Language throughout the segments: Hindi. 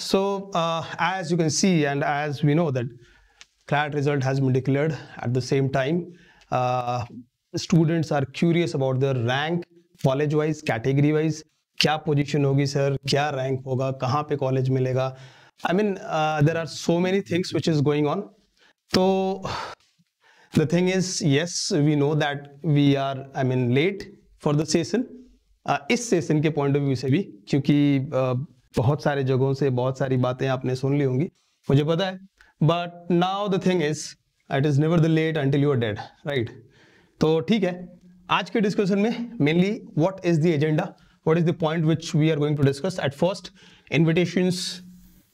So as you can see and as we know that CLAT result has been declared at the same time, students are curious about their rank college wise, category wise. क्या पोजीशन होगी सर, क्या रैंक होगा, कहाँ पे कॉलेज मिलेगा. I mean there are so many things which is going on. So the thing is, yes, we know that we are late for the session. इस सेशन के पॉइंट ऑफ व्यू से भी, क्योंकि बहुत सारे जगहों से बहुत सारी बातें आपने सुन ली होंगी, मुझे पता है. But now the thing is it is never the late until you are dead, right. तो ठीक है, आज के डिस्कशन में mainly what is the agenda, what is the point which we are going to discuss. At first, invitations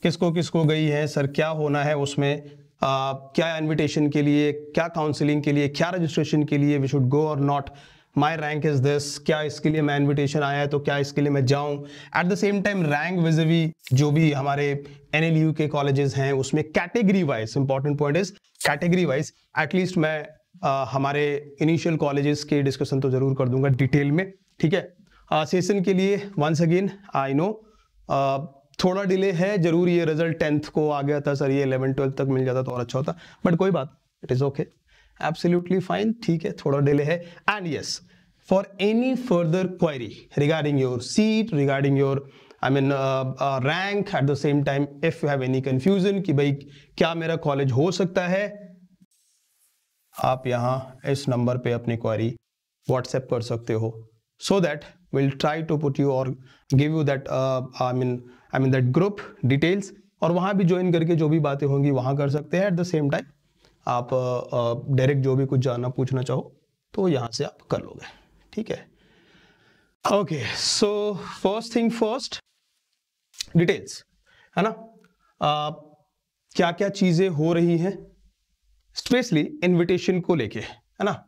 किसको किसको गई है सर, क्या होना है उसमें, क्या इन्विटेशन के लिए, क्या काउंसलिंग के लिए, क्या रजिस्ट्रेशन के लिए वी शुड गो और not, my rank is this, क्या इसके लिए मैं इन्विटेशन आया है तो क्या इसके लिए मैं जाऊं. At the same time rank विज़िवी जो भी हमारे एनएलयू के कॉलेजेस हैं उसमें category wise, important point is category wise at least मैं हमारे इनिशियल कॉलेजेस के डिस्कशन तो जरूर कर दूंगा डिटेल में, ठीक है. सेशन के लिए वंस अगेन आई नो थोड़ा डिले है जरूर. ये रिजल्ट 10th को आ गया था सर, ये 11-12 तक मिल जाता तो और अच्छा होता, बट कोई बात, it is okay, absolutely fine, ठीक है, थोड़ा डिले है. And yes, for any further query regarding your seat, regarding your rank, eight the same time if you have any confusion कि भाई क्या मेरा कॉलेज हो सकता है, आप यहाँ इस नंबर पे अपनी क्वेरी व्हाट्सएप कर सकते हो, so that we'll try to put you or give you that I mean that group details, और वहाँ भी ज्वाइन करके जो भी बातें होंगी वहाँ कर सकते हैं. एट द सेम टाइम आप डायरेक्ट जो भी कुछ जानना पूछना चाहो तो यहाँ से आप कर लोगे, ठीक है. Okay, so first thing first, details है ना, क्या क्या चीजें हो रही हैं स्पेशली इनविटेशन को लेके, है ना.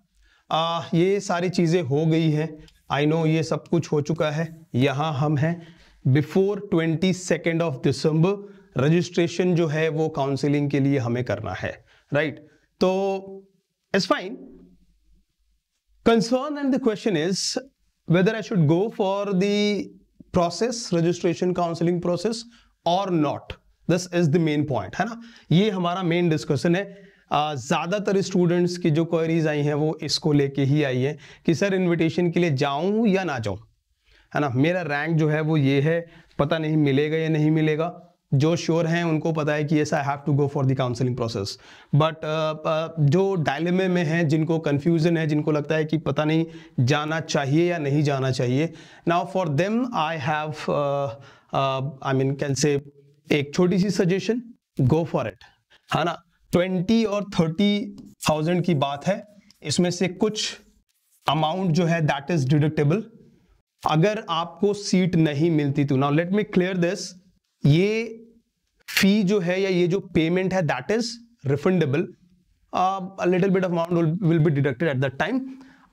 ये सारी चीजें हो गई हैं, आई नो ये सब कुछ हो चुका है. यहाँ हम हैं बिफोर 22 ऑफ दिसंबर, रजिस्ट्रेशन जो है वो काउंसलिंग के लिए हमें करना है, राइट. तो it's fine. Concern and the question is whether I should go for the process, registration counselling process और not. This is the main point, है ना. ये हमारा मेन डिस्कशन है. ज़्यादातर स्टूडेंट्स की जो क्वेरीज आई हैं वो इसको लेके ही आई है कि सर इनविटेशन के लिए जाऊं या ना जाऊं, है ना. मेरा रैंक जो है वो ये है, पता नहीं मिलेगा या नहीं मिलेगा. जो श्योर हैं उनको पता है कि yes I have to go for the counselling process, but जो डायलेमे में हैं, जिनको कन्फ्यूजन है, जिनको लगता है कि पता नहीं जाना चाहिए या नहीं जाना चाहिए, now for them I have can say एक छोटी सी सजेशन, गो फॉर इट, है ना. 20 और 30,000 की बात है, इसमें से कुछ अमाउंट जो है दैट इज डिडक्टेबल अगर आपको सीट नहीं मिलती तो. Now let me clear this, ये फी जो है या ये जो पेमेंट है that is refundable. A little bit of amount will be deducted at that time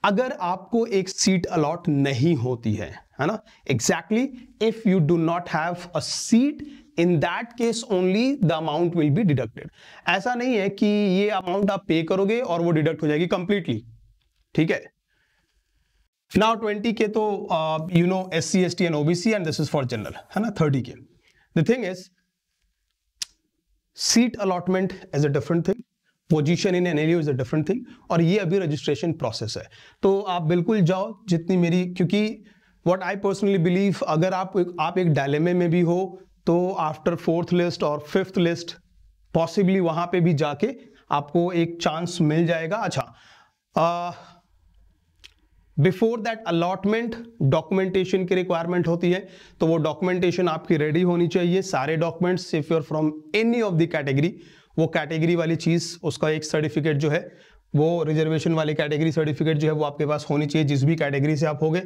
अगर आपको एक सीट अलॉट नहीं होती है ना. Exactly, if you do not have a seat, in that case only the amount will be deducted. ऐसा नहीं है कि ये अमाउंट आप पे करोगे और वो डिडक्ट हो जाएगी कंप्लीटली, ठीक है. नाउ 20 के तो you know SC ST and OBC and this is for general, है ना. 30 के, the thing is seat allotment is a different thing, position in NLU is a different thing, और ये अभी रजिस्ट्रेशन प्रोसेस है. तो आप बिल्कुल जाओ जितनी मेरी, क्योंकि व्हाट आई पर्सनली बिलीव, अगर आप एक डायलेमे में भी हो तो आफ्टर 4th लिस्ट और 5th लिस्ट पॉसिबली वहां पे भी जाके आपको एक चांस मिल जाएगा. अच्छा, बिफोर दैट अलॉटमेंट डॉक्यूमेंटेशन की रिक्वायरमेंट होती है, तो वो डॉक्यूमेंटेशन आपकी रेडी होनी चाहिए, सारे documents. If you are from any of the category, वो कैटेगरी वाली चीज, उसका एक सर्टिफिकेट जो है वो रिजर्वेशन वाली कैटेगरी सर्टिफिकेट जो है वो आपके पास होनी चाहिए, जिस भी कैटेगरी से आप होगे.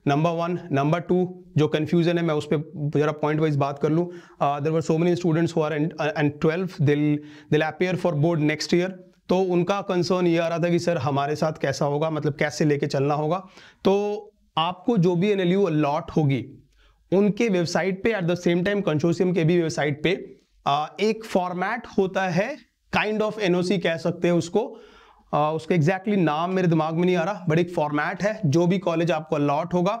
नंबर 1. नंबर 2, जो कंफ्यूजन है मैं उस पर जरा पॉइंट वाइज बात कर लूँ. There were so many students who are and 12 दिल appear for board next year, तो उनका कंसर्न ये आ रहा था कि सर हमारे साथ कैसा होगा, मतलब कैसे लेके चलना होगा. तो आपको जो भी एनएलयू अलॉट होगी उनके वेबसाइट पे, eight the same time consortium के भी वेबसाइट पे एक फॉर्मेट होता है, काइंड ऑफ एनओसी कह सकते हैं उसको. उसका एग्जैक्टली नाम मेरे दिमाग में नहीं आ रहा, बट एक फॉर्मेट है. जो भी कॉलेज आपको अलॉट होगा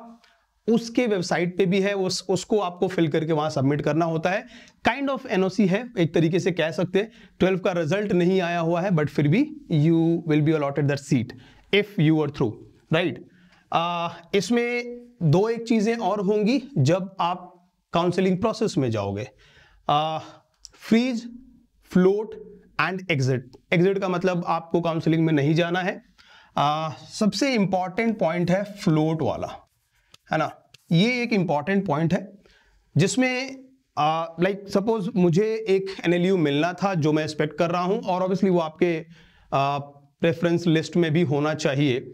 उसके वेबसाइट पे भी है, उसको आपको फिल करके वहां सबमिट करना होता है। काइंड ऑफ एनओसी है, एक तरीके से कह सकते हैं। 12 का रिजल्ट नहीं आया हुआ है, बट फिर भी you will be allotted that seat if you are through, right. इसमें दो एक चीजें और होंगी जब आप काउंसलिंग प्रोसेस में जाओगे, freeze, float and exit. Exit का मतलब आपको काउंसलिंग में नहीं जाना है। सबसे इंपॉर्टेंट पॉइंट है फ्लोट वाला, है ना। ये एक इंपॉर्टेंट पॉइंट है जिसमें लाइक सपोज मुझे एक एनएलयू मिलना था जो मैं एक्सपेक्ट कर रहा हूं, और ऑब्वियसली वो आपके प्रेफरेंस लिस्ट में भी होना चाहिए।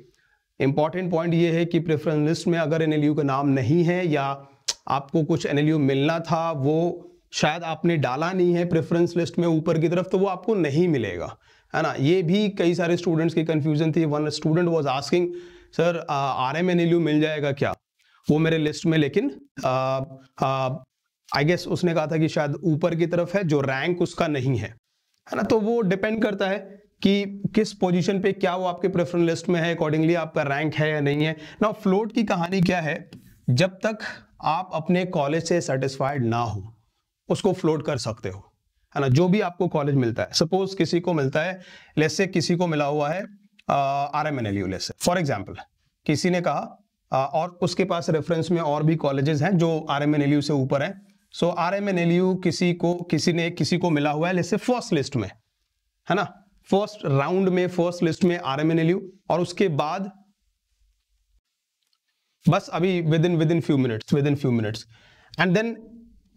इंपॉर्टेंट पॉइंट ये है कि प्रेफरेंस लिस्ट में अगर एनएलयू का नाम नहीं है, या आपको कुछ एनएलयू मिलना था वो शायद आपने डाला नहीं है प्रेफरेंस लिस्ट में ऊपर की तरफ, तो वो आपको नहीं मिलेगा, है ना। ये भी कई सारे स्टूडेंट्स की कंफ्यूजन थी। One student was asking, sir RM NLU मिल जाएगा क्या वो मेरे लिस्ट में, लेकिन आई गेस उसने कहा था कि शायद ऊपर की तरफ है, जो रैंक उसका नहीं है ना। तो वो डिपेंड करता है कि किस पोजीशन पे क्या वो आपके प्रेफरेंस लिस्ट में है, अकॉर्डिंगली आपका रैंक है या नहीं है ना। फ्लोट की कहानी क्या है, जब तक आप अपने कॉलेज से सेटिस्फाइड ना हो उसको फ्लोट कर सकते हो, है ना। जो भी आपको कॉलेज मिलता है, सपोज किसी को मिलता है, लेट्स से किसी को मिला हुआ है आरएमएनएलयू, लेट्स से फॉर एग्जांपल किसी ने कहा, और उसके पास रेफरेंस में और भी कॉलेजेस हैं जो आरएमएनएलयू से ऊपर हैं। सो आरएमएनएलयू किसी को मिला हुआ है लेट्स से फर्स्ट लिस्ट में, है ना, फर्स्ट राउंड में, फर्स्ट लिस्ट में आरएमएनएलयू, और उसके बाद बस अभी within few minutes and then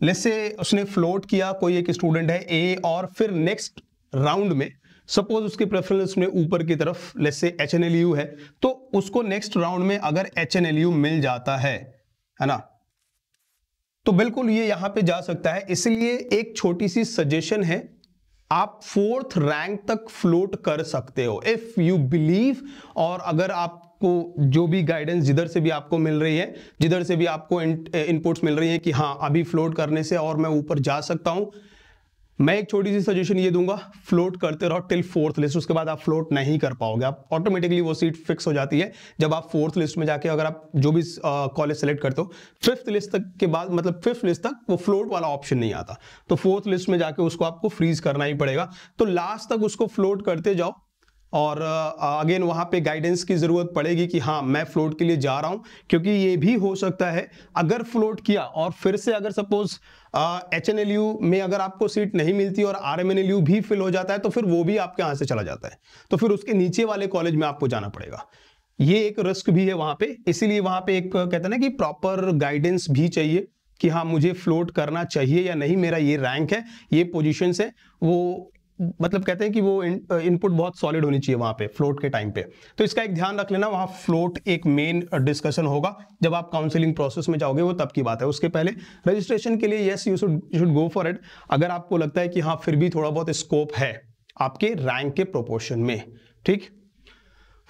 let's say उसने फ्लोट किया, कोई एक स्टूडेंट है ए, और फिर नेक्स्ट राउंड में सपोज उसके प्रेफरेंस में ऊपर की तरफ लेट्स से एचएनएलयू है, तो उसको नेक्स्ट राउंड में अगर एचएनएलयू मिल जाता है ना, तो बिल्कुल ये यहां पे जा सकता है। इसलिए एक छोटी सी सजेशन है, आप 4th रैंक तक फ्लोट कर सकते हो इफ यू बिलीव, और अगर आपको जो भी गाइडेंस जिधर से भी आपको मिल रही है, जिधर से भी आपको इनपुट्स मिल रही है कि हाँ अभी फ्लोट करने से और मैं ऊपर जा सकता हूं, मैं एक छोटी सी सजेशन ये दूंगा, फ्लोट करते रहो टिल 4th लिस्ट। उसके बाद आप फ्लोट नहीं कर पाओगे, आप ऑटोमेटिकली वो सीट फिक्स हो जाती है जब आप 4th लिस्ट में जाके अगर आप जो भी कॉलेज सेलेक्ट करते हो, 5th लिस्ट तक के बाद, मतलब 5th लिस्ट तक वो फ्लोट वाला ऑप्शन नहीं आता, तो 4th लिस्ट में जाके उसको आपको फ्रीज करना ही पड़ेगा। तो लास्ट तक उसको फ्लोट करते जाओ, और अगेन वहां पे गाइडेंस की जरूरत पड़ेगी कि हाँ मैं फ्लोट के लिए जा रहा हूं, क्योंकि ये भी हो सकता है अगर फ्लोट किया और फिर से अगर सपोज एचएनएलयू में अगर आपको सीट नहीं मिलती और आरएमएनएलयू भी फिल हो जाता है, तो फिर वो भी आपके यहां से चला जाता है, तो फिर उसके नीचे वाले कॉलेज में आपको जाना पड़ेगा। ये एक रिस्क भी है वहां पे, इसीलिए वहां पे एक कहते हैं ना कि प्रॉपर गाइडेंस भी चाहिए कि हाँ मुझे फ्लोट करना चाहिए या नहीं, मेरा ये रैंक है, ये पोजीशन है, वो मतलब कहते हैं कि वो इनपुट बहुत सॉलिड होनी चाहिए वहां पे फ्लोट के टाइम पे। तो इसका एक ध्यान रख लेना, वहां फ्लोट एक मेन डिस्कशन होगा जब आप काउंसलिंग प्रोसेस में जाओगे, वो तब की बात है। उसके पहले रजिस्ट्रेशन के लिए yes you should go for it, अगर आपको लगता है कि हाँ फिर भी थोड़ा बहुत स्कोप है आपके रैंक के प्रोपोर्शन में, ठीक,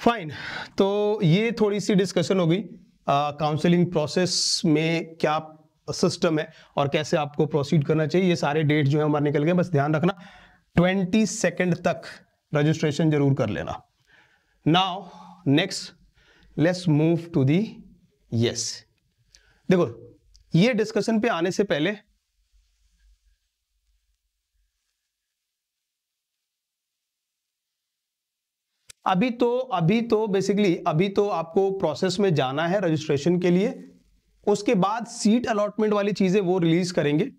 फाइन। तो ये थोड़ी सी डिस्कशन हो गई काउंसलिंग प्रोसेस में क्या सिस्टम है और कैसे आपको प्रोसीड करना चाहिए। ये सारे डेट जो है हमारे निकल गए, बस ध्यान रखना 22 तक रजिस्ट्रेशन जरूर कर लेना। Now next let's move to the yes. देखो ये डिस्कशन पे आने से पहले अभी तो बेसिकली अभी तो आपको प्रोसेस में जाना है रजिस्ट्रेशन के लिए, उसके बाद सीट अलॉटमेंट वाली चीजें वो रिलीज करेंगे।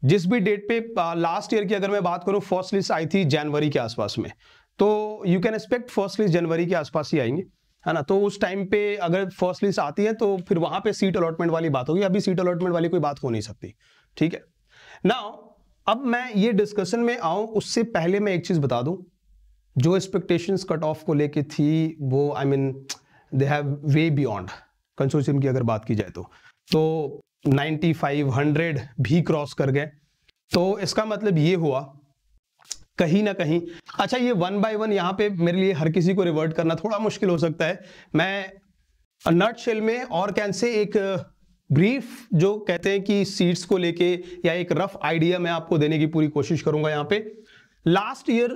जिस भी डेट पे लास्ट ईयर की अगर मैं बात करूं, फर्स्ट लिस्ट आई थी जनवरी के आसपास में, तो you can expect first list जनवरी के आसपास ही आएंगे, है ना। तो उस टाइम पे अगर फर्स्ट लिस्ट आती है तो फिर वहां पे सीट अलॉटमेंट वाली बात होगी, अभी सीट अलॉटमेंट वाली कोई बात हो नहीं सकती, ठीक है। नाउ अब मैं ये डिस्कशन में आऊं उससे पहले मैं एक चीज बता दूं, जो एक्सपेक्टेशंस कट ऑफ को लेके थी वो आई mean they have way beyond consortium की अगर बात की जाए तो 9500 भी क्रॉस कर गए। तो इसका मतलब ये हुआ कहीं ना कहीं, अच्छा ये 1 by 1 यहाँ पे मेरे लिए हर किसी को रिवर्ट करना थोड़ा मुश्किल हो सकता है, मैं नट शेल में और कैन से एक ब्रीफ जो कहते हैं कि सीट्स को लेके या एक रफ आइडिया मैं आपको देने की पूरी कोशिश करूंगा। यहाँ पे लास्ट ईयर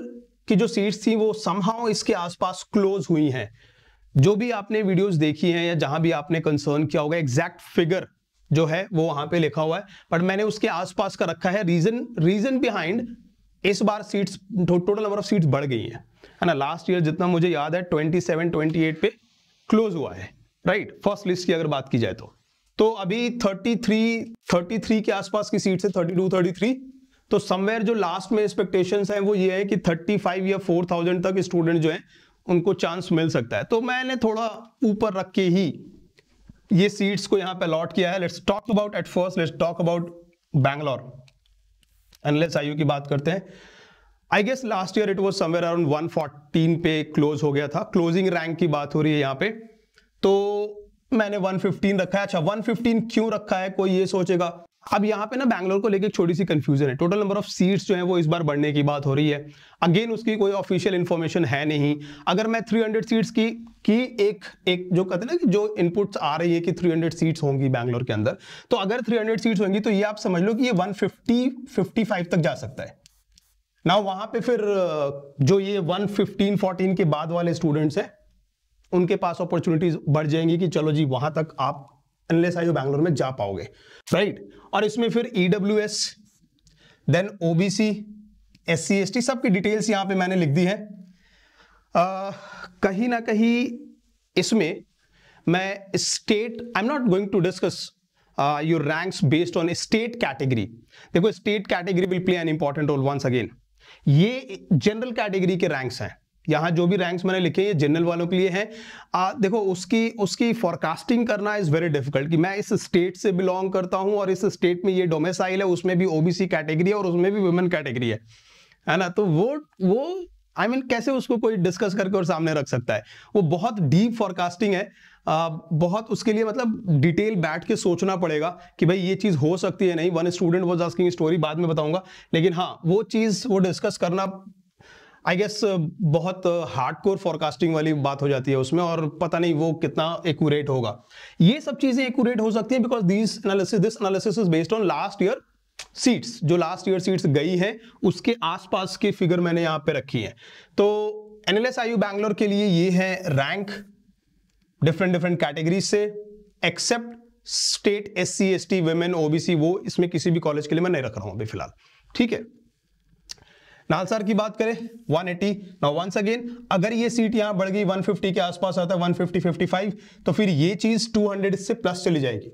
की जो सीट्स थी वो समहाउ इसके आसपास क्लोज हुई हैं, जो भी आपने वीडियोस देखी हैं या जहां भी आपने कंसर्न किया होगा, एग्जैक्ट फिगर जो है वो वहां पे लिखा हुआ है, बट मैंने उसके आसपास का रखा है। रीजन बिहाइंड इस बार seats, total number of seats बढ़ गई है ना। लास्ट ईयर जितना मुझे याद है 27-28 पे क्लोज हुआ है, राइट, फर्स्ट लिस्ट की अगर बात की जाए तो अभी 33 के आसपास की सीट्स है, 32-33। तो समवेयर जो लास्ट में एक्सपेक्टेशंस हैं वो ये है कि 35 या 4000 तक स्टूडेंट जो हैं उनको चांस मिल सकता है। तो मैंने थोड़ा ऊपर रख के ही ये सीट्स को यहां पे अलॉट किया है। Let's talk about Bangalore. NLS IU की बात करते हैं। I guess last year it was somewhere around 114 पे क्लोज हो गया था। क्लोजिंग रैंक की बात हो रही है यहाँ पे, तो मैंने 115 रखा है। अच्छा, 115 क्यों रखा है, कोई ये सोचेगा। अब यहाँ पे ना बैंगलोर को लेकर छोटी सी कंफ्यूजन है। टोटल नंबर ऑफ सीट्स जो है वो इस बार बढ़ने की बात हो रही है। अगेन उसकी कोई ऑफिशियल इंफॉर्मेशन है नहीं। अगर मैं 300 सीट्स की एक जो कहते हैं ना कि जो इनपुट्स आ रही है कि 300 सीट्स होंगी बैंगलोर के अंदर, तो अगर 300 सीट्स होंगी तो ये आप समझ लो कि ये 150-55 तक जा सकता है ना। वहां पे फिर जो ये 115-14 के बाद वाले स्टूडेंट्स हैं उनके पास अपॉर्चुनिटीज बढ़ जाएंगी कि चलो जी वहां तक आप एनालिस्ट आईयू बैंगलोर में जा पाओगे, राइट। और इसमें फिर EWS, then OBC, SC ST सब की डिटेल्स यहां पे मैंने लिख दी है। कहीं ना कहीं इसमें मैं state, I am not going to discuss your ranks based on state category. देखो state category will play an important role once again. ये जनरल कैटेगरी के रैंक्स हैं। यहां जो भी रैंक्स मैंने लिखे हैं ये जनरल वालों के लिए हैं। देखो उसकी फॉरकास्टिंग करना इज वेरी डिफिकल्ट कि मैं इस स्टेट से बिलोंग करता हूं और इस स्टेट में ये डोमिसाइल है, उसमें भी ओबीसी कैटेगरी है और उसमें भी वुमेन कैटेगरी है ना। तो वो आई मीन कैसे उसको कोई डिस्कस करके और सामने रख सकता है। वो बहुत डीप फॉरकास्टिंग है, बहुत उसके लिए मतलब डिटेल बैठ के सोचना पड़ेगा कि भाई ये चीज हो सकती है नहीं। One student was asking story, बाद में बताऊंगा, लेकिन हाँ वो चीज वो डिस्कस करना आई गेस बहुत हार्डकोर फॉरकास्टिंग वाली बात हो जाती है उसमें, और पता नहीं वो कितना एक्यूरेट होगा। ये सब चीजें एक्यूरेट हो सकती हैं because this analysis is based on last year seats. जो लास्ट ईयर सीट्स गई हैं उसके आसपास के फिगर मैंने यहां पे रखी है। तो एनालिस्ट आईयू बैंगलोर के लिए ये है रैंक डिफरेंट कैटेगरीज से, except state SC ST women OBC, वो इसमें किसी भी कॉलेज के लिए मैं नहीं रख रहा हूं अभी फिलहाल, ठीक है। नालसार की बात करें 180। नाउ वंस अगेन अगर ये सीट यहां बढ़ गई 150 के आसपास आता है, 150-55, तो फिर ये चीज 200 से प्लस चली जाएगी।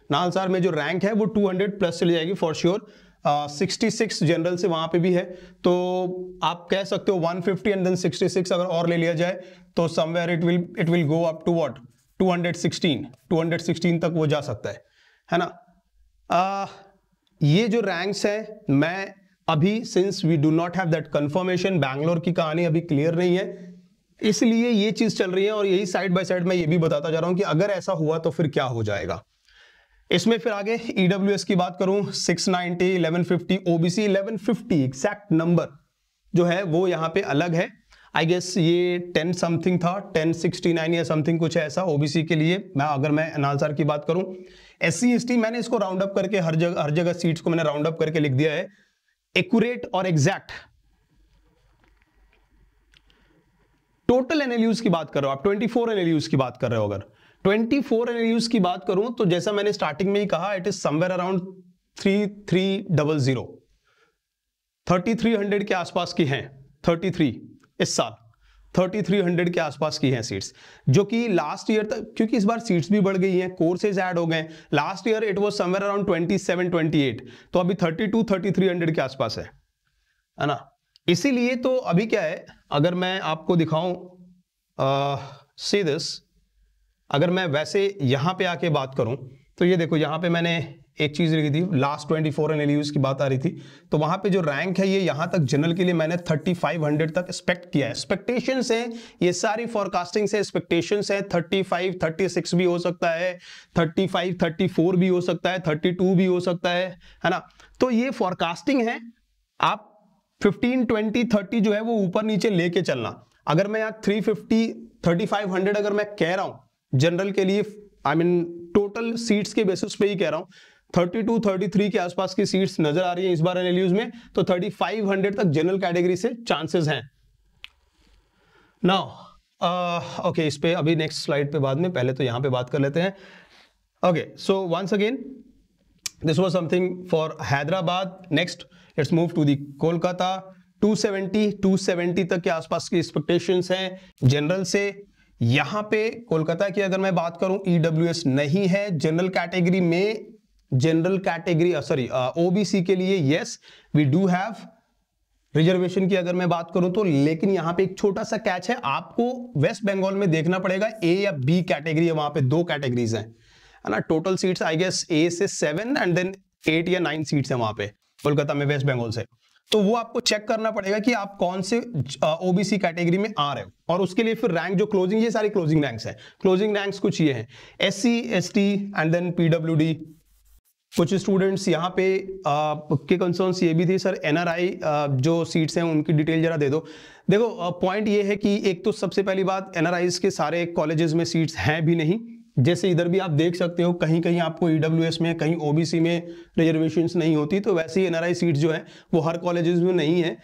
नालसार में जो रैंक है वो 200 प्लस चली जाएगी फॉर श्योर। 66 जनरल से वहां पे भी है, तो आप कह सकते हो 150 एंड देन 66 अगर और ले लिया जाए तो somewhere it will go up to what 216 तक वो जा सकता है ना। ये जो रैंक्स है मैं अभी since we do not have that confirmation, Bangalore की कहानी अभी क्लियर नहीं है, इसलिए ये चीज चल रही है और यही साइड बाय साइड मैं ये भी बताता जा रहा हूं कि अगर ऐसा हुआ तो फिर क्या हो जाएगा। इसमें फिर आगे ईडब्ल्यूएस की बात करूं 690, 1150, ओबीसी 1150 एग्जैक्ट नंबर जो है वो यहां पे अलग है। आई गेस ये 10 समथिंग था, 1069 या समथिंग कुछ ऐसा ओबीसी के लिए। अगर मैं नालसार की बात करूं, एससी एसटी मैंने इसको राउंड अप करके हर जगह सीट्स को मैंने राउंड अप करके लिख दिया है, एक्यूरेट और एग्जैक्ट। टोटल एनएलयूज की बात कर रहे हो आप, 24 एनएलयूज की बात कर रहे हो, अगर 24 एनएलयूज की बात करूं तो जैसा मैंने स्टार्टिंग में ही कहा, इट इज समवेयर अराउंड 3300 3300 के आसपास की हैं। 33 इस साल 3300 के आसपास की हैं सीट्स, जो कि लास्ट ईयर तक, क्योंकि इस बार सीट्स भी बढ़ गई हैं, कोर्सेज ऐड हो गए। Last year it was somewhere around 27-28, तो अभी 32-3300 के आसपास है ना। इसीलिए तो अभी क्या है, अगर मैं आपको दिखाऊं सी दिस, अगर मैं वैसे यहां पे आके बात करूं तो ये देखो, यहां पे मैंने एक चीज लिखी थी, लास्ट 24 एनएलयूज की बात आ रही थी, तो वहां पे जो रैंक है ये यहां तक जनरल के लिए मैंने 3500 तक एक्सपेक्ट किया है। एक्सपेक्टेशंस हैं, ये सारी फॉरकास्टिंग से एक्सपेक्टेशंस हैं। 35, 36 भी हो सकता है, 35, 34 भी हो सकता है, 32 भी हो सकता है ना। तो ये फॉरकास्टिंग है, आप 15, 20, 30 जो है वो ऊपर नीचे लेके चलना। अगर मैं यहाँ 350, 3500 अगर मैं कह रहा हूं जनरल के लिए, आई मीन टोटल सीट्स के बेसिस पे ही कह रहा हूं, 32, 33 के आसपास की सीट्स नजर आ रही हैं इस बार एनएलयूज में, तो 3500 तक जनरल कैटेगरी से चांसेस हैं। नाउ ओके, इस पे अभी नेक्स्ट स्लाइड पे बाद में, पहले तो यहाँ पे बात कर लेते हैं. Okay, so once again this was something for Hyderabad. Next let's move to the Kolkata. 270 तक के आसपास की एक्सपेक्टेशंस हैं जनरल से. यहाँ पे कोलकाता की अगर मैं बात करूं, ईडब्ल्यूएस नहीं है जनरल कैटेगरी में. जनरल कैटेगरी ओबीसी के लिए yes we do have. Reservation की अगर मैं बात करूं तो, लेकिन यहां पे एक छोटा सा कैच है, आपको वेस्ट बंगाल में देखना पड़ेगा ए या बी कैटेगरी है, वहां पे 2 कैटेगरीज हैं, है ना. टोटल सीट्स आई गेस ए से 7 एंड देन 8 या 9 सीट्स है वहां पे कोलकाता में वेस्ट बंगाल से. तो वो आपको चेक करना पड़ेगा कि आप कौन से ओबीसी कैटेगरी में आ रहे हो, और उसके लिए फिर रैंक जो क्लोजिंग, ये सारी क्लोजिंग रैंक्स हैं. क्लोजिंग रैंक्स कुछ ये हैं, SC ST and then PWD. कुछ स्टूडेंट्स यहाँ पे के कंसर्न्स ये भी थे, सर एनआरआई जो सीट्स हैं उनकी डिटेल जरा दे दो. देखो पॉइंट ये है कि एक तो सबसे पहली बात, एनआरआईज के सारे कॉलेजेस में सीट्स हैं भी नहीं. जैसे इधर भी आप देख सकते हो, कहीं कहीं आपको ईडब्ल्यूएस में, कहीं ओबीसी में रिजर्वेशंस नहीं होती, तो वैसे ही एनआरआई सीट्स जो है वो हर कॉलेजेस में नहीं है.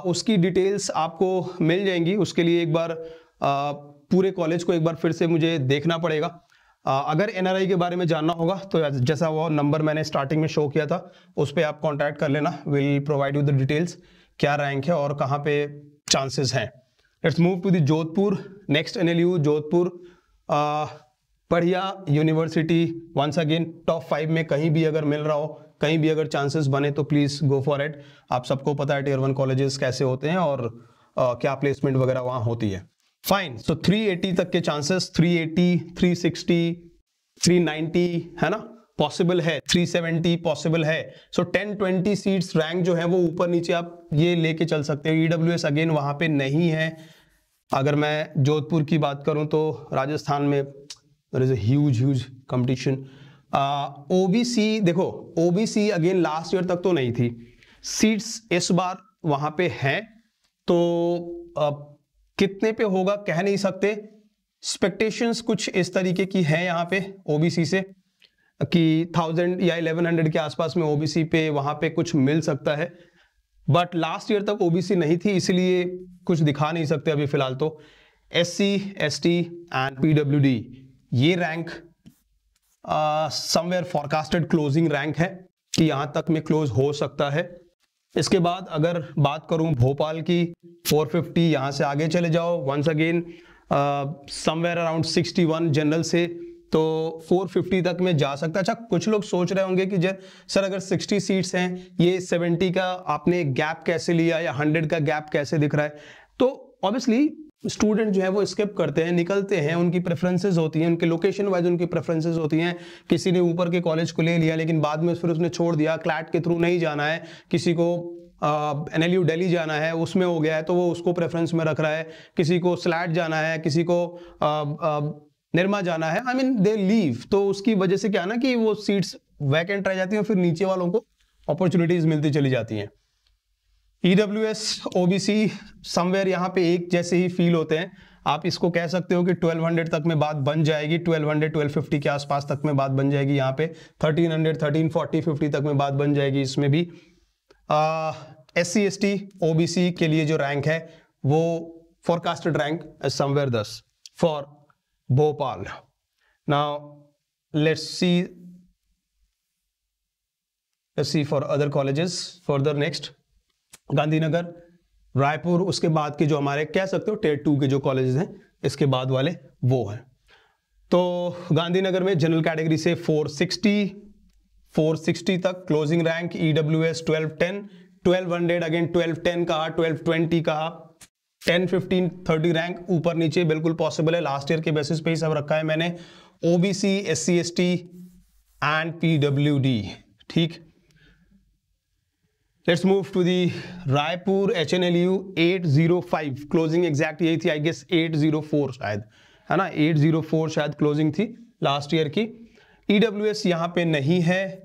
उसकी डिटेल्स आपको मिल जाएंगी. उसके लिए एक बार पूरे कॉलेज को एक बार फिर से मुझे देखना पड़ेगा. अगर एनआरआई के बारे में जानना होगा तो जैसा वो नंबर मैंने स्टार्टिंग में शो किया था उस पर आप कांटेक्ट कर लेना. Will provide you the details, क्या रैंक है और कहाँ पे चांसेस हैं. Let's move to the Jodhpur. Next NLU Jodhpur, बढ़िया यूनिवर्सिटी. वंस अगेन टॉप 5 में कहीं भी अगर मिल रहा हो, कहीं भी अगर चांसेस बने तो प्लीज गो फॉर इट. आप सबको पता है टियर 1 कॉलेजेस कैसे होते हैं और क्या प्लेसमेंट वगैरह वहाँ होती है. फाइन. सो 380 तक के चांसेस, 380, 360, 390 है ना, पॉसिबल है. 370 पॉसिबल है. सो 10-20 सीट्स रैंक जो है वो ऊपर नीचे आप ये लेके चल सकते हो. ईडब्ल्यूएस अगेन वहां पे नहीं है. अगर मैं जोधपुर की बात करूं तो राजस्थान में there is a huge competition. OBC देखो, ओबीसी अगेन लास्ट ईयर तक तो नहीं थी. सीट्स इस बार वहां पे हैं, तो कितने पे होगा कह नहीं सकते. एक्सपेक्टेशंस कुछ इस तरीके की है यहाँ पे ओबीसी से कि 1000 या 1100 के आसपास में ओबीसी पे वहां पे कुछ मिल सकता है. बट लास्ट ईयर तक ओबीसी नहीं थी, इसलिए कुछ दिखा नहीं सकते अभी फिलहाल. तो एससी एसटी एंड पीडब्ल्यूडी ये रैंक समवेयर फॉरकास्टेड क्लोजिंग रैंक है कि यहां तक में क्लोज हो सकता है. इसके बाद अगर बात करूं भोपाल की, 450, यहां से आगे चले जाओ. Once again somewhere around 61 general से, तो 450 तक में जा सकता है. अच्छा, कुछ लोग सोच रहे होंगे कि सर अगर 60 सीट्स हैं, ये 70 का आपने गैप कैसे लिया या 100 का गैप कैसे दिख रहा है. तो ऑब्वियसली स्टूडेंट जो है वो स्किप करते हैं, निकलते हैं. उनकी प्रेफरेंसेस होती हैं, उनके लोकेशन वाइज उनकी प्रेफरेंसेस होती हैं. किसी ने ऊपर के कॉलेज को ले लिया लेकिन बाद में फिर उसने छोड़ दिया, क्लैट के थ्रू नहीं जाना है, किसी को एनएलयू दिल्ली जाना है उसमें हो गया है तो वो उसको प्रेफरेंस में रख रहा है, किसी को स्लैट जाना है, किसी को निर्मा जाना है, आई मीन दे लीव. तो उसकी वजह से क्या है ना कि वो सीट्स वैकेंट रह जाती हैं, फिर नीचे वालों को अपॉर्चुनिटीज मिलती चली जाती हैं. ईडब्ल्यूएस ओबीसी समवेयर यहाँ पे एक जैसे ही फील होते हैं. आप इसको कह सकते हो कि 1200 तक में बात बन जाएगी, 1200 1250 के आसपास तक में बात बन जाएगी. यहाँ पे 1300 1340 50 तक में बात बन जाएगी. इसमें भी एससी एसटी ओबीसी के लिए जो रैंक है वो forecasted rank somewhere 10 for Bhopal. Now let's see for other colleges further. Next Gandhinagar, Raipur, उसके बाद के जो हमारे कह सकते हो टियर 2 के जो कॉलेजेस हैं इसके बाद वाले वो हैं. तो गांधीनगर में जनरल कैटेगरी से 460 तक क्लोजिंग रैंक. ईडब्ल्यूएस 1210, 1200 अगेन 1210 कहा, 1220 कहा, 10 15 30 रैंक ऊपर नीचे बिल्कुल पॉसिबल है. लास्ट ईयर के बेसिस पे ही सब रखा है मैंने. ओबीसी एससी एसटी एंड पीडब्ल्यूडी. ठीक, let's move to the Raipur HNLU 805 closing exact यही थी, आई गेस 804 शायद, है ना, 804 शायद क्लोजिंग थी लास्ट ईयर की. ईडब्ल्यूएस यहाँ पे नहीं है.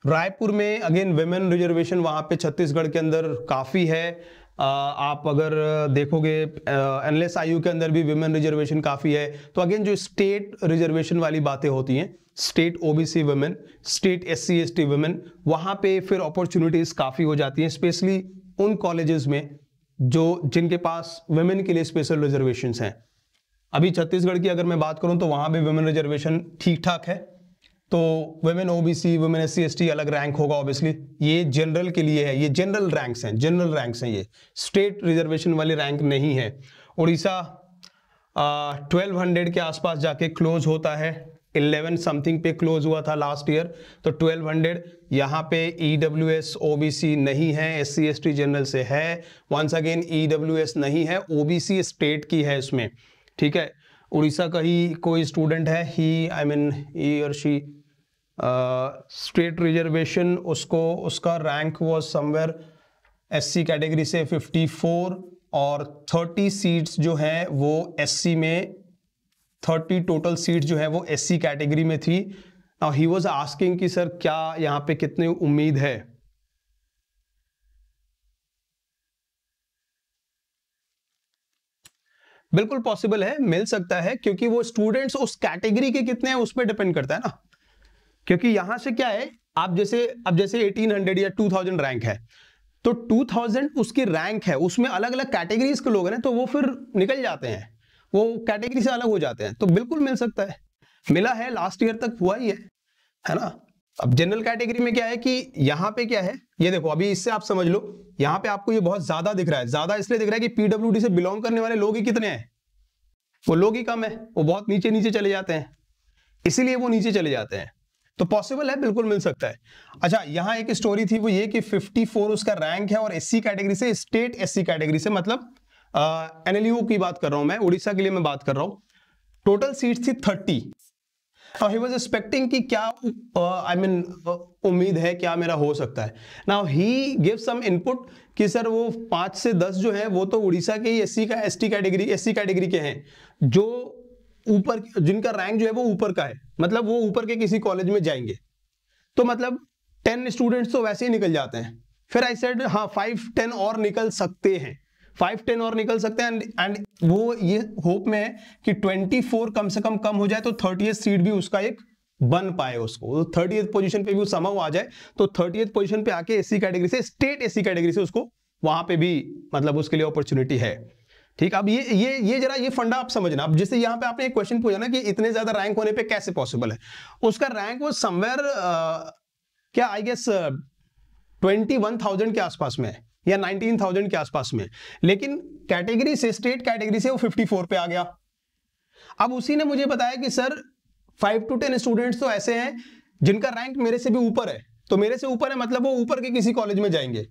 रायपुर में अगेन विमेन रिजर्वेशन वहाँ पे छत्तीसगढ़ के अंदर काफ़ी है. आप अगर देखोगे एनएलएसआईयू के अंदर भी विमेन रिजर्वेशन काफ़ी है. तो अगेन जो स्टेट रिजर्वेशन वाली बातें होती हैं, state OBC women, state SC ST women, वहाँ पे फिर अपॉर्चुनिटीज काफ़ी हो जाती हैं, स्पेशली उन कॉलेजेस में जो जिनके पास वुमेन के लिए स्पेशल रिजर्वेशंस हैं. अभी छत्तीसगढ़ की अगर मैं बात करूं तो वहां भी वुमेन रिजर्वेशन ठीक ठाक है, तो women OBC, women SC ST अलग रैंक होगा ऑब्वियसली, ये जनरल के लिए है, ये जनरल रैंक्स हैं, जनरल रैंक्स हैं, ये स्टेट रिजर्वेशन वाली रैंक नहीं है। उड़ीसा 1200 के आसपास जाके क्लोज होता है, 11 समथिंग पे क्लोज हुआ था लास्ट ईयर, तो 1200 यहाँ पे ईडब्ल्यूएस ओबीसी नहीं है, एससी एसटी जनरल से है, वंस अगेन ईडब्ल्यूएस नहीं है, ओबीसी स्टेट की है इसमें, ठीक है। उड़ीसा का ही कोई स्टूडेंट है, ही और शी स्टेट रिजर्वेशन, उसका rank was somewhere SC category से 54 और 30 सीट्स जो है वो एससी में, 30 टोटल सीट्स जो है वो एससी कैटेगरी में थी। नाउ ही वाज आस्किंग कि सर क्या यहाँ पे कितनी उम्मीद है। बिल्कुल पॉसिबल है, मिल सकता है, क्योंकि वो स्टूडेंट्स उस कैटेगरी के कितने हैं उस पर डिपेंड करता है ना। क्योंकि यहां से क्या है, आप जैसे 1800 या 2000 रैंक है, तो 2000 उसकी रैंक है, उसमें अलग अलग कैटेगरीज के लोग हैं, तो वो फिर निकल जाते हैं, वो कैटेगरी से अलग हो जाते हैं, तो बिल्कुल मिल सकता है, मिला है, लास्ट ईयर तक हुआ ही है ना। अब जनरल कैटेगरी में क्या है कि यहाँ पे क्या है, ये देखो अभी इससे आप समझ लो, यहाँ पे आपको ये बहुत ज्यादा दिख रहा है, ज्यादा इसलिए दिख रहा है कि पीडब्ल्यूडी से बिलोंग करने वाले लोग ही कितने हैं, वो लोग ही कम है, वो बहुत नीचे नीचे चले जाते हैं, इसीलिए वो नीचे चले जाते हैं, तो पॉसिबल है, बिल्कुल मिल सकता है। अच्छा, यहाँ एक स्टोरी थी, वो ये कि 54 उसका रैंक है, और एससी कैटेगरी से, स्टेट एससी कैटेगरी से, मतलब एनएलयू की बात कर रहा हूं मैं, उड़ीसा के लिए मैं बात कर रहा हूं, टोटल सीट थी 30। ही वाज एक्सपेक्टिंग कि क्या उम्मीद है, क्या मेरा हो सकता है। Now he give some input कि सर वो 5 से 10 जो है वो तो उड़ीसा के ही एससी कैटेगरी के हैं, जो ऊपर, जिनका रैंक जो है वो ऊपर का है, मतलब वो ऊपर के किसी कॉलेज में जाएंगे, तो मतलब 10 स्टूडेंट्स तो वैसे ही निकल जाते हैं। फिर आई सेड हाँ 5-10 और निकल सकते हैं, 5-10 और निकल सकते हैं, एंड वो ये होप में है कि 24 कम से कम हो जाए, तो 30th सीट भी उसका एक बन पाए, उसको 30th पोजीशन पे भी समहाउ आ जाए, तो 30th पोजीशन पे आके एससी कैटेगरी से, स्टेट एससी कैटेगरी से उसको वहां पे भी मतलब उसके लिए अपॉर्चुनिटी है। ठीक, अब ये जरा ये फंडा आप समझना। अब जैसे यहाँ पे आपने एक क्वेश्चन पूछा ना कि इतने ज्यादा रैंक होने पे कैसे पॉसिबल है, उसका रैंक वो समवेयर क्या आई गेस 21,000 के आसपास में या 19,000 के आसपास में, लेकिन कैटेगरी से, स्टेट कैटेगरी से वो 54 पे आ गया। अब उसी ने मुझे बताया कि सर 5 to 10 स्टूडेंट्स तो ऐसे हैं जिनका रैंक मेरे से भी ऊपर है, तो मेरे से ऊपर है मतलब वो ऊपर के किसी कॉलेज में जाएंगे,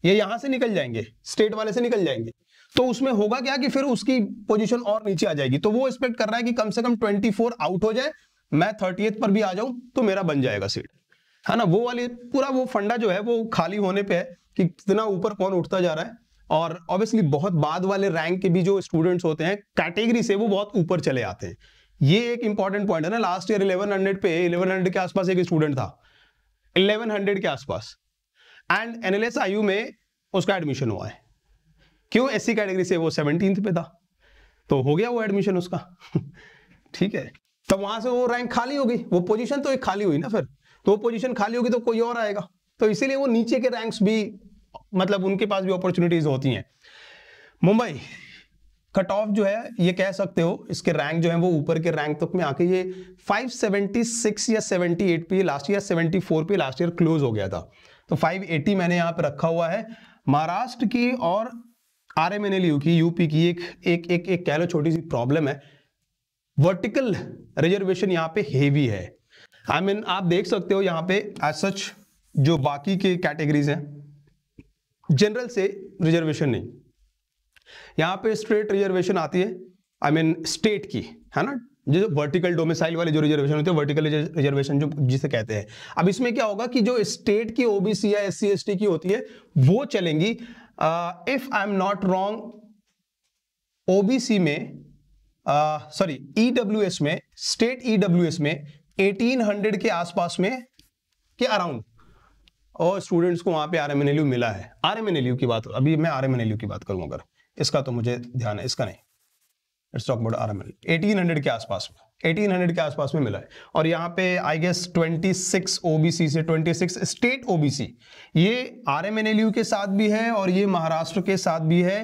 ये यहां से निकल जाएंगे, स्टेट वाले से निकल जाएंगे, तो उसमें होगा क्या कि फिर उसकी पोजीशन और नीचे आ जाएगी। तो वो एक्सपेक्ट कर रहा है कि कम से कम 24 आउट हो जाए, मैं 30th पर भी आ जाऊं तो मेरा बन जाएगा सीट, है ना। वो वाली पूरा वो फंडा जो है वो खाली होने पे है कि कितना ऊपर कौन उठता जा रहा है, और ऑब्वियसली बहुत बाद वाले रैंक के भी जो स्टूडेंट्स होते हैं कैटेगरी से, वो बहुत ऊपर चले आते हैं। ये एक इंपॉर्टेंट पॉइंट है ना। लास्ट ईयर 1100 के आसपास एक स्टूडेंट था, 1100 के आसपास, एंड एनएलएस आयु में उसका एडमिशन हुआ है। क्यों? एससी कैटेगरी से वो 17th पे था, तो हो गया वो एडमिशन उसका ठीक है, तब वहां से वो रैंक खाली हो गई, वो पोजीशन तो एक खाली हुई ना, फिर तो वो पोजीशन खाली होगी तो कोई और आएगा, तो इसीलिए वो नीचे के रैंक्स भी मतलब उनके पास भी अपॉर्चुनिटीज होती हैं। मुंबई कट ऑफ जो है ये कह सकते हो, इसके रैंक जो है वो ऊपर के रैंक तक में आके ये 576 या 78 पे, लास्ट ईयर 74 पे लास्ट ईयर क्लोज हो गया था, तो 580 मैंने यहाँ पे रखा हुआ है। महाराष्ट्र की और आरएमएनएलयू की, यूपी की एक कह लो छोटी सी प्रॉब्लम है, वर्टिकल रिजर्वेशन यहाँ पे हेवी है। आई मीन आप देख सकते हो यहाँ पे एज सच जो बाकी के कैटेगरीज हैं, जनरल से रिजर्वेशन नहीं, यहाँ पे स्ट्रेट रिजर्वेशन आती है, आई मीन स्टेट की, है ना, जो वर्टिकल डोमिसाइल वाले जो रिजर्वेशन होते हैं, वर्टिकल रिजर्वेशन जो जिसे कहते हैं। अब इसमें क्या होगा कि जो स्टेट की ओबीसी या एससी एसटी की होती है वो चलेंगी। If I am not wrong OBC में, सॉरी ईडब्ल्यूएस में, स्टेट ईडब्ल्यूएस में 1800 के आसपास में के अराउंड और स्टूडेंट्स को वहां पे आरएमएनएलयू मिला है। आरएमएनएलयू की बात, अभी मैं आरएमएनएलयू की बात करूंगा, अगर इसका तो मुझे ध्यान है, इसका नहीं, लेट्स टॉक अबाउट आरएमएनएलयू। 1800 के आसपास में, 1800 के आसपास में मिला है, और यहाँ पे आई गेस 26 ओबीसी से 26 स्टेट ओबीसी, ये आरएमएनएलयू के साथ भी है और ये महाराष्ट्र के साथ भी है,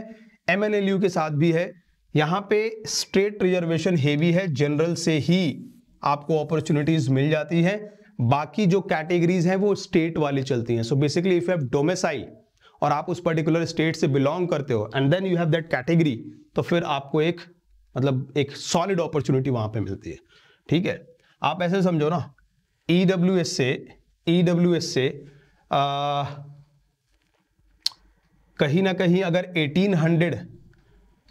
एमएनएलयू के साथ भी है, यहाँ पे स्टेट रिजर्वेशन हेवी है, जनरल से ही आपको अपॉर्चुनिटीज मिल जाती है, बाकी जो कैटेगरीज हैं वो स्टेट वाली चलती हैं। So basically if you have domicile और आप उस पर्टिकुलर स्टेट से बिलोंग करते हो and then you have that category, तो फिर आपको एक मतलब एक सॉलिड अपॉर्चुनिटी वहां पे मिलती है। ठीक है, आप ऐसे समझो ना, ईडब्ल्यूएस से कहीं ना कहीं अगर 1800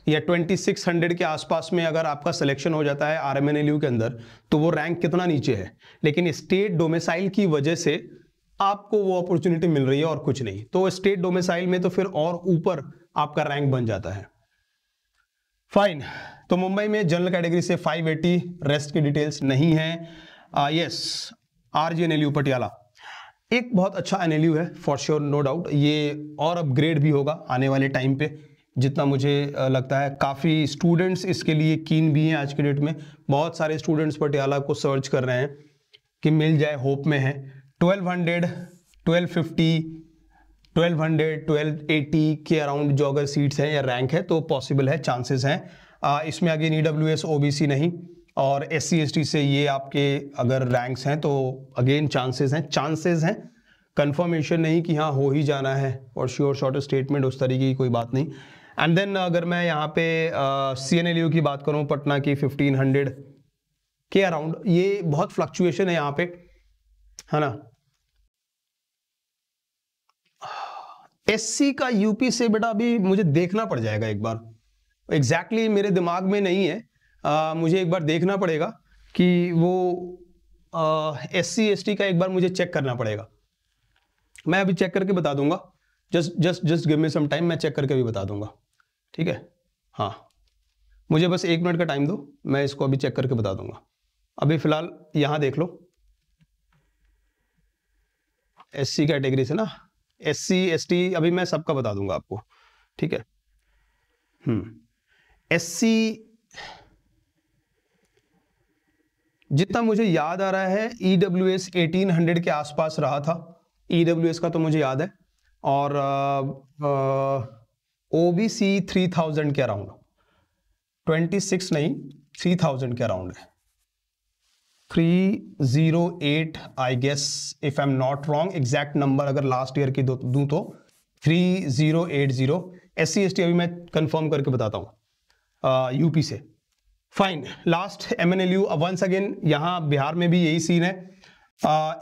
या 2600 के आसपास में अगर आपका सिलेक्शन हो जाता है आरएमएनएलयू के अंदर, तो वो रैंक कितना नीचे है, लेकिन स्टेट डोमिसाइल की वजह से आपको वो अपॉर्चुनिटी मिल रही है और कुछ नहीं। तो स्टेट डोमिसाइल में तो फिर और ऊपर आपका रैंक बन जाता है। फाइन, तो मुंबई में जनरल कैटेगरी से 580, रेस्ट की डिटेल्स नहीं है। यस, आरजीएनएलयू पटियाला एक बहुत अच्छा एनएलयू है फॉर श्योर, नो डाउट। ये और अपग्रेड भी होगा आने वाले टाइम पे, जितना मुझे लगता है। काफ़ी स्टूडेंट्स इसके लिए कीन भी हैं आज के डेट में। बहुत सारे स्टूडेंट्स पटियाला को सर्च कर रहे हैं कि मिल जाए, होप में है। 1200, 1250, 1200, 1280 के अराउंड जो अगर सीट्स हैं या रैंक है तो पॉसिबल है, चांसेस हैं। इसमें अगेन ईडब्ल्यूएस ओबीसी नहीं, और एससी एसटी से ये आपके अगर रैंक्स हैं तो अगेन चांसेस हैं, कंफर्मेशन नहीं कि हाँ हो ही जाना है, और श्योर शॉर्ट स्टेटमेंट उस तरीके की कोई बात नहीं। एंड देन अगर मैं यहाँ पे सीएनएलयू की बात करूँ, पटना की 1500 के अराउंड, ये बहुत फ्लक्चुएशन है यहाँ पे, है ना। एससी का यूपी से बेटा अभी मुझे देखना पड़ जाएगा एक बार, एग्जैक्टली मेरे दिमाग में नहीं है। मुझे एक बार देखना पड़ेगा कि वो एससी एसटी का एक बार मुझे चेक करना पड़ेगा। मैं अभी चेक करके बता दूंगा, just give me some time, मैं चेक करके भी बता दूंगा, ठीक है। हाँ, मुझे बस 1 मिनट का टाइम दो, मैं इसको अभी चेक करके बता दूंगा। अभी फिलहाल यहां देख लो, एससी कैटेगरी से ना, एससी एसटी अभी मैं सबका बता दूंगा आपको, ठीक है। एससी जितना मुझे याद आ रहा है ईडब्ल्यूएस 1800 के आसपास रहा था, ईडब्ल्यूएस का तो मुझे याद है, और ओबीसी 3000 के अराउंड, 26 नहीं 3000 के अराउंड है, 308 I guess, if I am not wrong. Exact number अगर लास्ट ईयर की दूं तो 3080। एससी एसटी अभी मैं कंफर्म करके बताता हूं यूपी से। फाइन, लास्ट एमएनएलयू, वंस अगेन यहाँ बिहार में भी यही सीन है।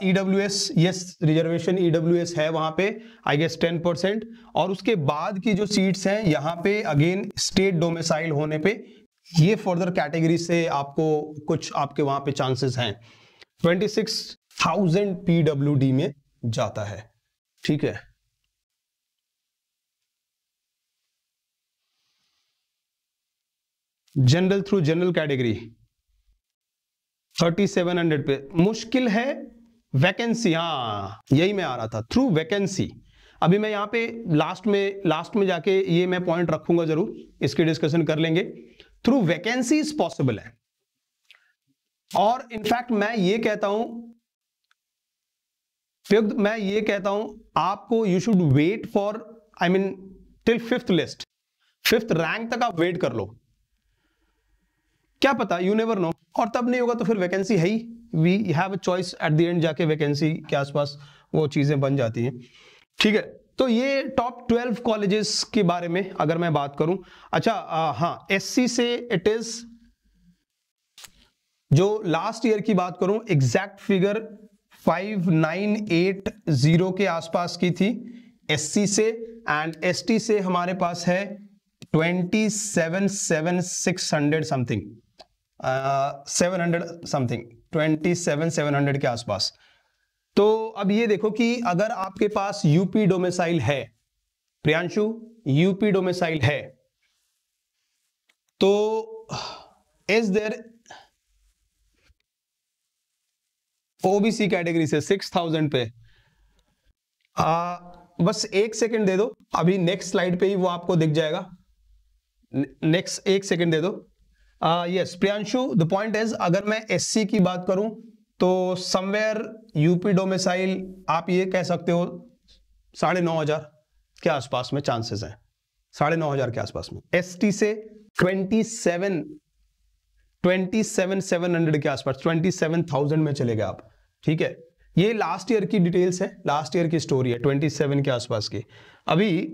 ईडब्ल्यूएस, यस रिजर्वेशन ईडब्ल्यूएस है वहां पे आई गेस 10%, और उसके बाद की जो सीट्स हैं यहाँ पे अगेन स्टेट डोमिसाइल होने पे ये फर्दर कैटेगरी से आपको कुछ आपके वहां पे चांसेस हैं। 26,000 पीडब्ल्यूडी में जाता है, ठीक है। जनरल थ्रू जनरल कैटेगरी 3700 पे मुश्किल है। वैकेंसी, हाँ यही मैं आ रहा था, थ्रू वैकेंसी। अभी मैं यहाँ पे लास्ट में जाके ये मैं पॉइंट रखूंगा जरूर, इसकी डिस्कशन कर लेंगे। थ्रू वैकेंसी इज पॉसिबल है, और इनफैक्ट मैं ये कहता हूं आपको you should wait for, I mean till 5th list, 5th rank तक आप वेट कर लो, क्या पता, यू नेवर नो। और तब नहीं होगा तो फिर वैकेंसी है ही, we have a choice at the end, जाके वैकेंसी के आसपास वो चीजें बन जाती हैं, ठीक है। तो ये टॉप 12 कॉलेजेस के बारे में अगर मैं बात करूं। अच्छा हाँ, एससी से इट इज, जो लास्ट ईयर की बात करूं, एग्जैक्ट फिगर 5980 के आसपास की थी एससी से, एंड एसटी से हमारे पास है 27,600 समथिंग, 700 समथिंग, 27,700 के आसपास। तो अब ये देखो कि अगर आपके पास यूपी डोमिसाइल है, प्रियांशु यूपी डोमिसाइल है, तो इज देयर ओबीसी कैटेगरी से 6,000 पे, बस 1 सेकंड दे दो, अभी नेक्स्ट स्लाइड पे ही वो आपको दिख जाएगा, नेक्स्ट 1 सेकंड दे दो। Yes Priyanshu, the point is, अगर मैं एससी की बात करूं तो समवेयर यूपी डोमिसाइल आप ये कह सकते हो 9,500 के आसपास में चांसेस हैं, 9,500 के आसपास में। एसटी से 27,700 के आसपास, 27,000 में चले गए आप। ठीक है, ये लास्ट ईयर की डिटेल्स है, लास्ट ईयर की स्टोरी है 27 के आसपास की। अभी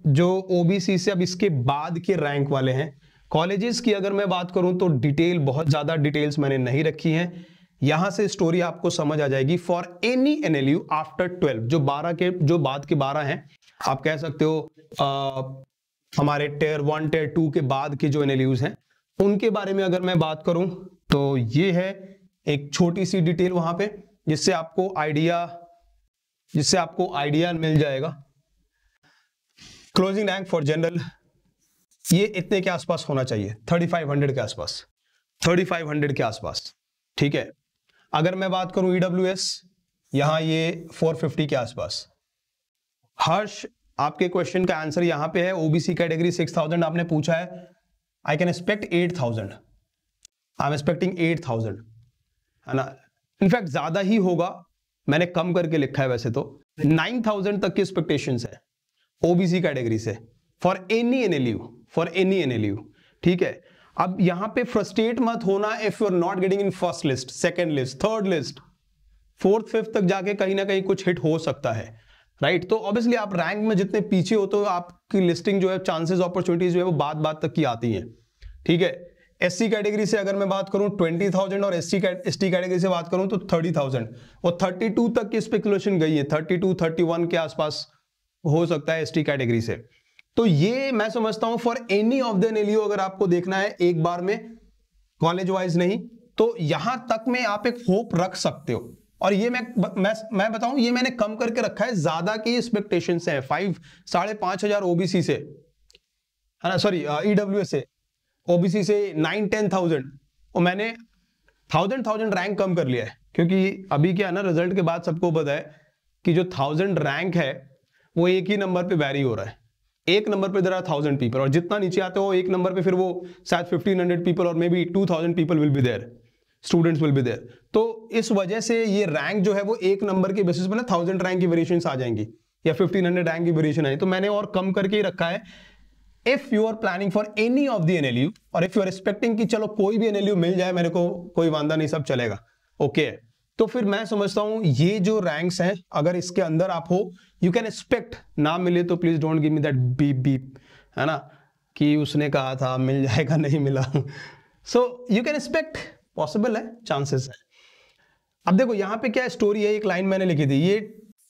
जो ओबीसी से अब इसके बाद के रैंक वाले हैं कॉलेजेस की अगर मैं बात करूं तो डिटेल, बहुत ज्यादा डिटेल्स मैंने नहीं रखी हैं, यहां से स्टोरी आपको समझ आ जाएगी। फॉर एनी एनएलयू आफ्टर 12, जो बाद के 12 हैं, आप कह सकते हो हमारे टियर 1 टियर 2 के बाद के जो एनएलयूज हैं उनके बारे में अगर मैं बात करूं तो ये है एक छोटी सी डिटेल वहां पे, जिससे आपको आइडिया मिल जाएगा। क्लोजिंग रैंक फॉर जनरल ये इतने के आसपास होना चाहिए, 3500 के आसपास, 3500 के आसपास। ठीक है, अगर मैं बात करूं ईडब्ल्यूएस, यहां ये 450 के आसपास। हर्ष, आपके क्वेश्चन का आंसर यहां पे है, ओबीसी कैटेगरी 6000 आपने पूछा है, I can expect 8000, I am expecting 8000, है ना। इनफैक्ट ज्यादा ही होगा, मैंने कम करके लिखा है वैसे तो, 9000 तक की एक्सपेक्टेशंस है ओबीसी कैटेगरी से फॉर एनी एनएलयू। ठीक है, अब यहां पे फ्रस्ट्रेट मत होना if you are not getting in first list, second list, third list, fourth fifth तक जाके कहीं ना कहीं कुछ हिट हो सकता है, राइट। तो ऑब्वियसली आप रैंक में जितने पीछे हो तो आपकी लिस्टिंग जो है, चांसेस अपॉर्चुनिटीज जो है वो बात तक की आती हैं। ठीक है, एससी कैटेगरी से अगर मैं बात करूं 20,000 और एसटी कैटेगरी से बात करूं तो 30,000 और 32 तक की स्पेकुलेशन गई है, 32 31 के आसपास हो सकता है एसटी कैटेगरी से। तो ये मैं समझता हूं for any of the NLU अगर आपको देखना है एक बार में, कॉलेज वाइज नहीं, तो यहां तक में आप एक होप रख सकते हो। और ये मैं बताऊं, ये मैंने कम करके रखा है, ज्यादा की एक्सपेक्टेशन है 5,500 ओबीसी से, है ना, सॉरी ईडब्ल्यूएस से, ओबीसी से 9-10,000, और मैंने 1000 रैंक कम कर लिया है, क्योंकि अभी क्या है ना, रिजल्ट के बाद सबको पता है कि जो 1000 रैंक है वो एक ही नंबर पे वैरी हो रहा है, एक नंबर पे देयर आर 1000 पीपल, और जितना नीचे आते हो एक नंबर पे फिर वो शायद 1500 पीपल और may be 2000 people will be there, students will be there. तो इस वजह से ये रैंक जो है वो एक नंबर के बेसिस पे ना 1000 रैंक की वेरिएशंस आ जाएंगी या 1500 रैंक की वेरिएशन आएगी, तो मैंने और कम करके ही रखा है। If you are planning for any of the NLU, और इफ यू आर एक्सपेक्टिंग कि चलो कोई भी एनएलयू मिल जाए मेरे को, कोई वांदा नहीं, सब चलेगा, ओके, तो फिर मैं समझता हूं ये जो रैंक्स हैं अगर इसके अंदर आप हो, यू कैन एक्सपेक्ट, ना मिले तो please don't give me that beep, है ना, कि उसने कहा था मिल जाएगा, नहीं मिला। So you can expect, possible है, चांसेस है। अब देखो यहां पे क्या स्टोरी है, एक लाइन मैंने लिखी थी, ये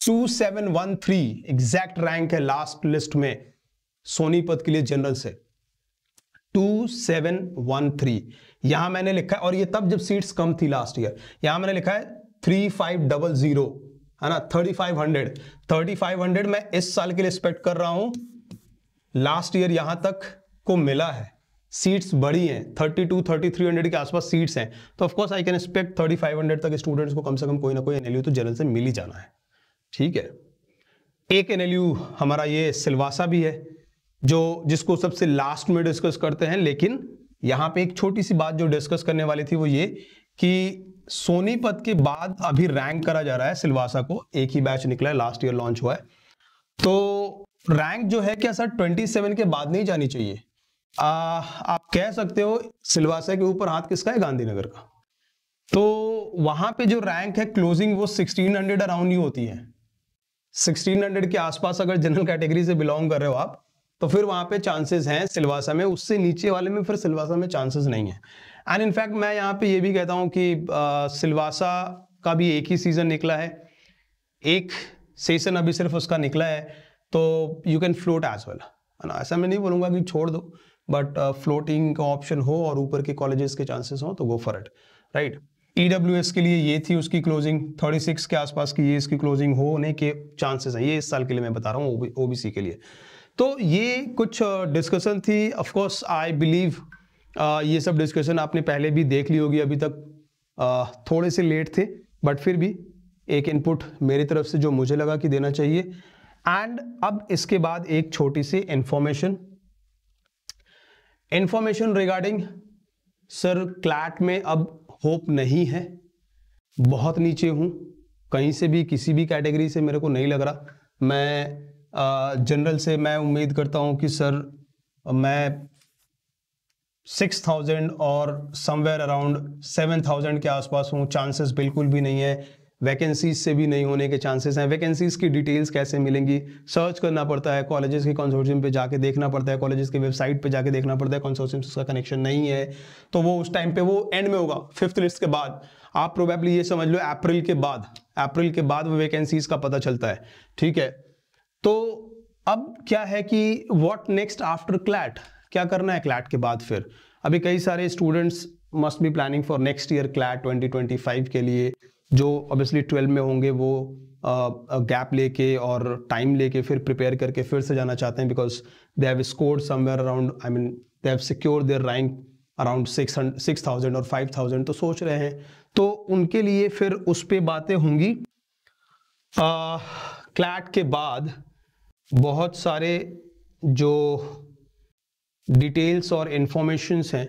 2713 एग्जैक्ट रैंक है लास्ट लिस्ट में सोनीपत के लिए जनरल से, 2713 यहां मैंने लिखा है, और ये तब जब सीट्स कम थी लास्ट ईयर, यहां मैंने लिखा है 3500, है ना, 3500 मैं इस साल के लिए एक्सपेक्ट कर रहा हूं, लास्ट ईयर यहां तक को मिला है, सीट्स बढ़ी हैं, 32-3300 के आसपास सीट्स हैं, तो ऑफकोर्स आई कैन एक्सपेक्ट 3500 तक स्टूडेंट्स को कम से कम कोई ना कोई एनएलयू तो जनरल से मिल ही जाना है। ठीक है, एक एनएलयू हमारा ये सिलवासा भी है, जिसको सबसे लास्ट में डिस्कस करते हैं, लेकिन यहां पे एक छोटी सी बात जो डिस्कस करने वाली थी वो ये कि सोनीपत के बाद अभी रैंक करा जा रहा है सिलवासा को, एक ही बैच निकला है, लास्ट ईयर लॉन्च हुआ है, तो रैंक जो है क्या सर 27 के बाद नहीं जानी चाहिए? आप कह सकते हो सिलवासा के ऊपर हाथ किसका है, गांधीनगर का, तो वहां पे जो रैंक है क्लोजिंग वो 1600 अराउंड ही होती है, 1600 के आसपास अगर जनरल कैटेगरी से बिलोंग कर रहे हो आप, तो फिर वहां पे चांसेस हैं सिलवासा में, उससे नीचे वाले में फिर सिलवासा में चांसेस नहीं है। एंड इनफैक्ट मैं यहाँ पे ये भी कहता हूँ कि सिलवासा का भी एक ही सीजन निकला है, एक सेशन अभी सिर्फ उसका निकला है, तो you can float as well, है ना, ऐसा मैं नहीं बोलूंगा कि छोड़ दो, बट फ्लोटिंग का ऑप्शन हो और ऊपर के कॉलेजेस के चांसेस हो तो go for it, right. EWS के लिए ये थी उसकी क्लोजिंग 36 के आसपास की, ये इसकी क्लोजिंग होने के चांसेस हैं, ये इस साल के लिए मैं बता रहा हूँ ओबीसी के लिए। तो ये कुछ डिस्कशन थी, ऑफ कोर्स आई बिलीव ये सब डिस्कशन आपने पहले भी देख ली होगी, अभी तक थोड़े से लेट थे, बट फिर भी एक इनपुट मेरी तरफ से जो मुझे लगा कि देना चाहिए। एंड अब इसके बाद एक छोटी सी इंफॉर्मेशन रिगार्डिंग सर क्लैट में अब होप नहीं है, बहुत नीचे हूं, कहीं से भी किसी भी कैटेगरी से मेरे को नहीं लग रहा। मैं जनरल से मैं उम्मीद करता हूं कि सर मैं 6,000 और समवेयर अराउंड 7,000 के आसपास हूँ, चांसेस बिल्कुल भी नहीं है। वैकेंसीज से भी नहीं होने के चांसेस हैं। वैकेंसीज की डिटेल्स कैसे मिलेंगी, सर्च करना पड़ता है, कॉलेजेस के कंसोर्शियम पे जाके देखना पड़ता है, कॉलेजेस की वेबसाइट पे जाके देखना पड़ता है, कंसोर्शियम से उसका कनेक्शन नहीं है, तो वो उस टाइम पे वो एंड में होगा, 5th लिस्ट के बाद। आप प्रोबेबली ये समझ लो अप्रैल के बाद वो वैकेंसीज का पता चलता है, ठीक है। तो अब क्या है कि व्हाट नेक्स्ट आफ्टर क्लैट, क्या करना है क्लैट के बाद फिर। अभी कई सारे students must be planning for next year CLAT 2025 के लिए, जो ऑब्वियसली 12 में होंगे वो गैप लेके और टाइम लेके फिर प्रिपेयर करके फिर से जाना चाहते हैं, because they have scored somewhere around, I mean they have secured their rank around 6,000 और 5,000, तो सोच रहे हैं, तो उनके लिए फिर उस पर बातें होंगी। क्लैट के बाद बहुत सारे जो डिटेल्स और इंफॉर्मेशंस हैं,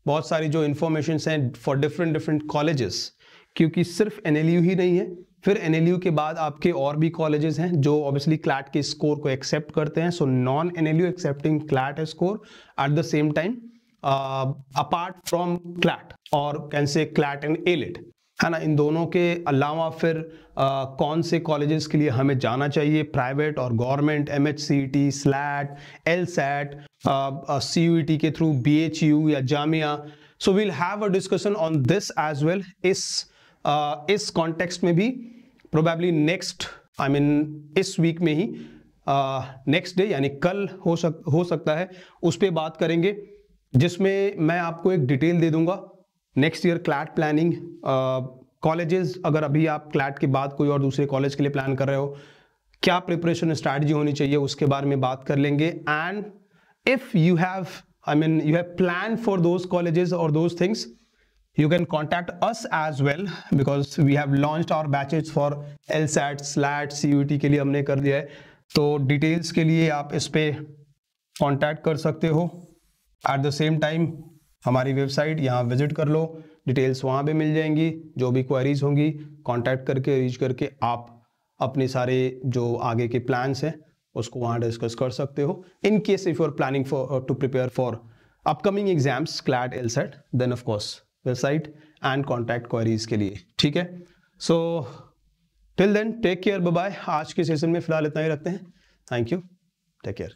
बहुत सारी जो इंफॉर्मेशंस हैं फॉर डिफरेंट कॉलेजेस, क्योंकि सिर्फ एनएलयू ही नहीं है, फिर एनएलयू के बाद आपके और भी कॉलेजेस हैं जो ऑब्वियसली क्लैट के स्कोर को एक्सेप्ट करते हैं। So non NLU accepting CLAT score at the same time apart from CLAT, और can say CLAT and AILET, है ना। इन दोनों के अलावा फिर कौन से कॉलेजेस के लिए हमें जाना चाहिए, प्राइवेट और government, MHCET, SLAT, LSAT, CUET के थ्रू, बीएचयू या Jamia. So we'll have a discussion on this as well. इस कॉन्टेक्स्ट में भी प्रोबेबली नेक्स्ट, आई मीन इस वीक में ही नेक्स्ट डे यानी कल हो सकता है, उस पर बात करेंगे, जिसमें मैं आपको एक डिटेल दे दूंगा next year CLAT planning, colleges, अगर अभी आप क्लैट के बाद कोई और दूसरे कॉलेज के लिए प्लान कर रहे हो, क्या प्रिपरेशन स्ट्रैटेजी होनी चाहिए, उसके बारे में बात कर लेंगे। And if you have plan for those colleges और those things, you can contact us as well, because we have launched our batches for LSAT, SLAT, CUET के लिए हमने कर दिया है। तो डिटेल्स के लिए आप इस पे कांटेक्ट कर सकते हो। एट द सेम टाइम हमारी वेबसाइट यहाँ विजिट कर लो, डिटेल्स वहाँ पे मिल जाएंगी। जो भी क्वेरीज होंगी कांटेक्ट करके, रीच करके आप अपने सारे जो आगे के प्लान्स हैं उसको वहाँ डिस्कस कर सकते हो। In case if you are planning for to prepare for upcoming exams CLAT, LSAT, then of course website and contact queries के लिए, ठीक है। So till then take care, bye bye. आज के सेशन में फिलहाल इतना ही रखते हैं। Thank you, take care.